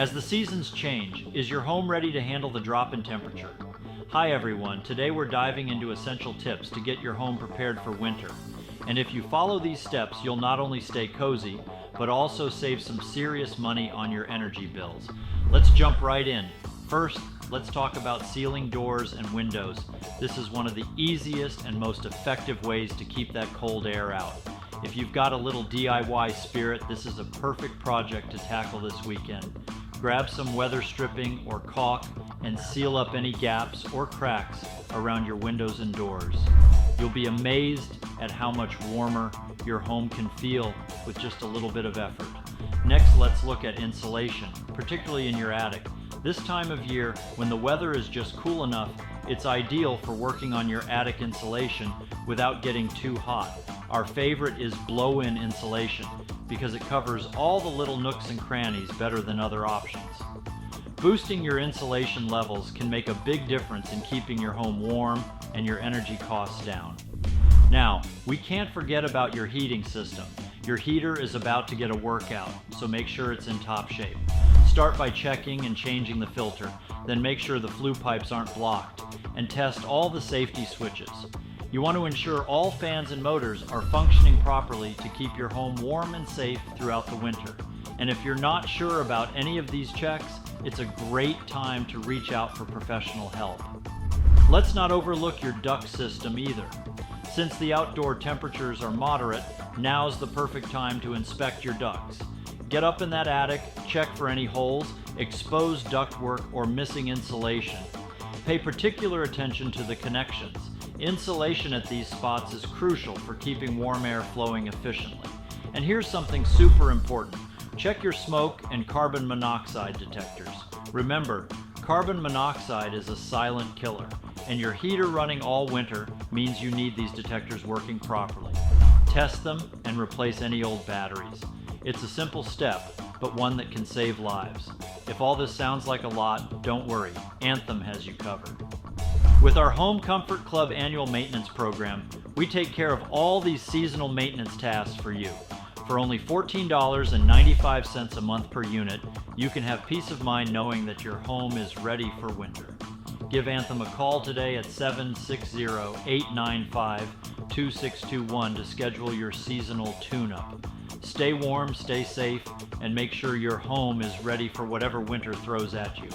As the seasons change, is your home ready to handle the drop in temperature? Hi everyone, today we're diving into essential tips to get your home prepared for winter. And if you follow these steps, you'll not only stay cozy, but also save some serious money on your energy bills. Let's jump right in. First, let's talk about sealing doors and windows. This is one of the easiest and most effective ways to keep that cold air out. If you've got a little DIY spirit, this is a perfect project to tackle this weekend. Grab some weather stripping or caulk and seal up any gaps or cracks around your windows and doors. You'll be amazed at how much warmer your home can feel with just a little bit of effort. Next, let's look at insulation, particularly in your attic. This time of year, when the weather is just cool enough, it's ideal for working on your attic insulation without getting too hot. Our favorite is blow-in insulation because it covers all the little nooks and crannies better than other options. Boosting your insulation levels can make a big difference in keeping your home warm and your energy costs down. Now, we can't forget about your heating system. Your heater is about to get a workout, so make sure it's in top shape. Start by checking and changing the filter, then make sure the flue pipes aren't blocked, and test all the safety switches. You want to ensure all fans and motors are functioning properly to keep your home warm and safe throughout the winter. And if you're not sure about any of these checks, it's a great time to reach out for professional help. Let's not overlook your duct system either. Since the outdoor temperatures are moderate, now's the perfect time to inspect your ducts. Get up in that attic, check for any holes, exposed ductwork, or missing insulation. Pay particular attention to the connections. Insulation at these spots is crucial for keeping warm air flowing efficiently. And here's something super important. Check your smoke and carbon monoxide detectors. Remember, carbon monoxide is a silent killer, and your heater running all winter means you need these detectors working properly. Test them and replace any old batteries. It's a simple step, but one that can save lives. If all this sounds like a lot, don't worry, Anthem has you covered. With our Home Comfort Club annual maintenance program, we take care of all these seasonal maintenance tasks for you. For only $14.95 a month per unit, you can have peace of mind knowing that your home is ready for winter. Give Anthem a call today at 760-895-2621 to schedule your seasonal tune-up. Stay warm, stay safe, and make sure your home is ready for whatever winter throws at you.